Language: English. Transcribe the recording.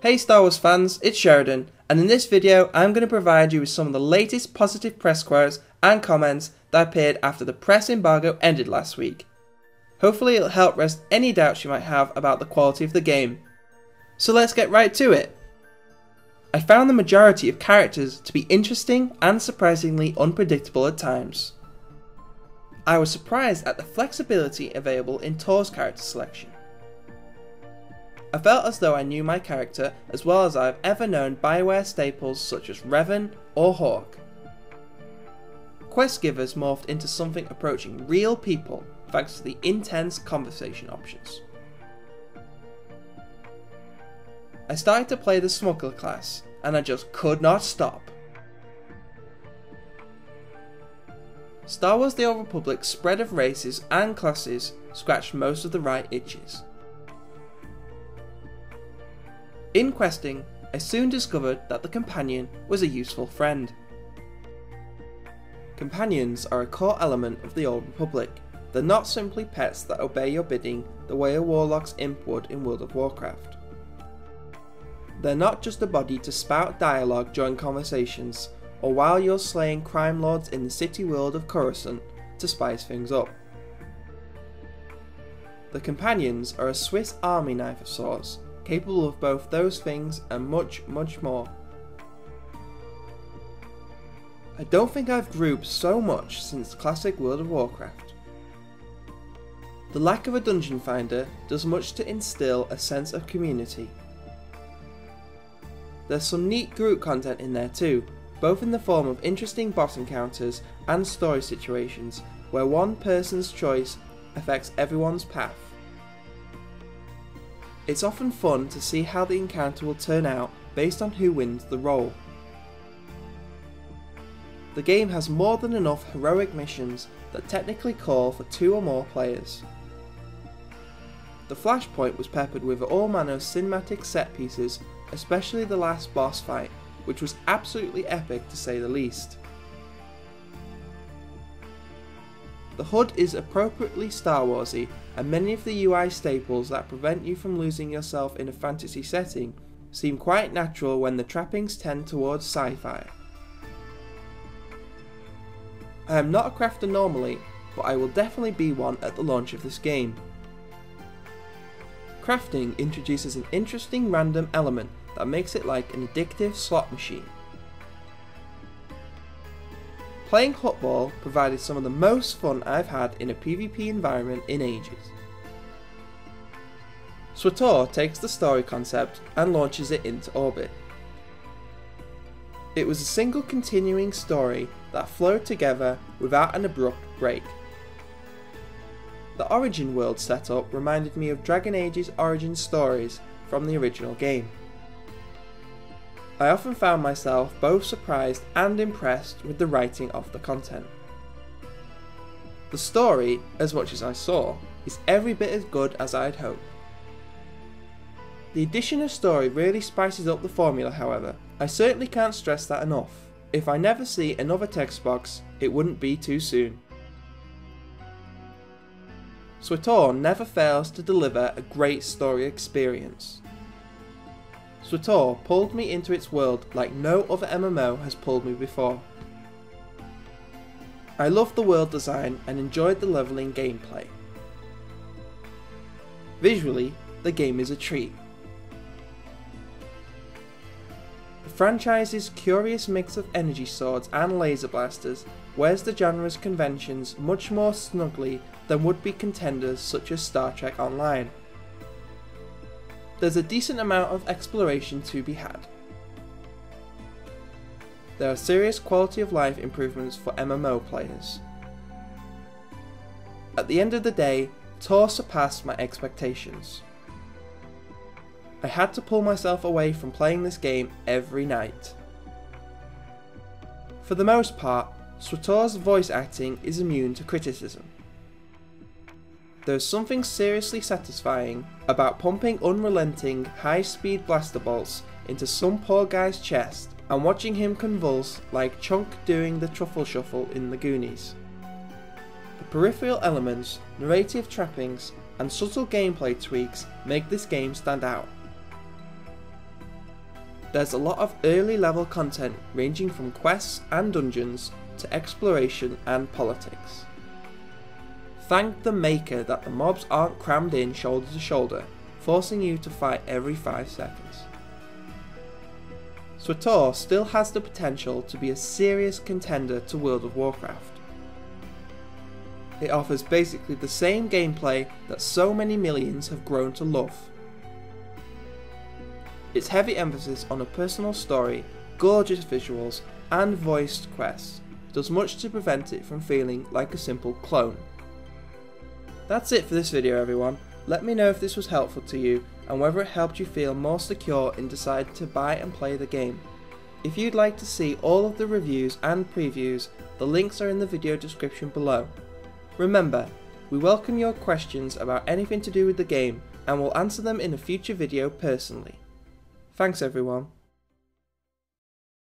Hey Star Wars fans, it's Sheridan, and in this video I'm going to provide you with some of the latest positive press quotes and comments that appeared after the press embargo ended last week. Hopefully it'll help rest any doubts you might have about the quality of the game. So let's get right to it. I found the majority of characters to be interesting and surprisingly unpredictable at times. I was surprised at the flexibility available in SWTOR's character selection. I felt as though I knew my character as well as I have ever known BioWare staples such as Revan or Hawk. Quest givers morphed into something approaching real people thanks to the intense conversation options. I started to play the smuggler class and I just could not stop. Star Wars The Old Republic's spread of races and classes scratched most of the right itches. In questing, I soon discovered that the companion was a useful friend. Companions are a core element of the Old Republic. They're not simply pets that obey your bidding the way a warlock's imp would in World of Warcraft. They're not just a body to spout dialogue during conversations, or while you're slaying crime lords in the city world of Coruscant to spice things up. The companions are a Swiss army knife of sorts, capable of both those things and much more. I don't think I've grouped so much since classic World of Warcraft. The lack of a dungeon finder does much to instill a sense of community. There's some neat group content in there too, both in the form of interesting boss encounters and story situations where one person's choice affects everyone's path. It's often fun to see how the encounter will turn out based on who wins the role. The game has more than enough heroic missions that technically call for 2 or more players. The flashpoint was peppered with all manner of cinematic set pieces, especially the last boss fight, which was absolutely epic to say the least. The HUD is appropriately Star Warsy, and many of the UI staples that prevent you from losing yourself in a fantasy setting seem quite natural when the trappings tend towards sci-fi. I am not a crafter normally, but I will definitely be one at the launch of this game. Crafting introduces an interesting random element that makes it like an addictive slot machine. Playing Hutball provided some of the most fun I've had in a PvP environment in ages. SWTOR takes the story concept and launches it into orbit. It was a single continuing story that flowed together without an abrupt break. The Origin world setup reminded me of Dragon Age's origin stories from the original game. I often found myself both surprised and impressed with the writing of the content. The story, as much as I saw, is every bit as good as I'd hoped. The addition of story really spices up the formula, however. I certainly can't stress that enough. If I never see another text box, it wouldn't be too soon. SWTOR never fails to deliver a great story experience. SWTOR pulled me into its world like no other MMO has pulled me before. I loved the world design and enjoyed the leveling gameplay. Visually, the game is a treat. The franchise's curious mix of energy swords and laser blasters wears the genre's conventions much more snugly than would-be contenders such as Star Trek Online. There's a decent amount of exploration to be had. There are serious quality of life improvements for MMO players. At the end of the day, SWTOR surpassed my expectations. I had to pull myself away from playing this game every night. For the most part, SWTOR's voice acting is immune to criticism. There's something seriously satisfying about pumping unrelenting high-speed blaster bolts into some poor guy's chest and watching him convulse like Chunk doing the truffle shuffle in the Goonies. The peripheral elements, narrative trappings, and subtle gameplay tweaks make this game stand out. There's a lot of early level content ranging from quests and dungeons to exploration and politics. Thank the maker that the mobs aren't crammed in shoulder to shoulder, forcing you to fight every 5 seconds. SWTOR still has the potential to be a serious contender to World of Warcraft. It offers basically the same gameplay that so many millions have grown to love. Its heavy emphasis on a personal story, gorgeous visuals, and voiced quests does much to prevent it from feeling like a simple clone. That's it for this video everyone. Let me know if this was helpful to you and whether it helped you feel more secure in deciding to buy and play the game. If you'd like to see all of the reviews and previews, the links are in the video description below. Remember, we welcome your questions about anything to do with the game and will answer them in a future video personally. Thanks everyone.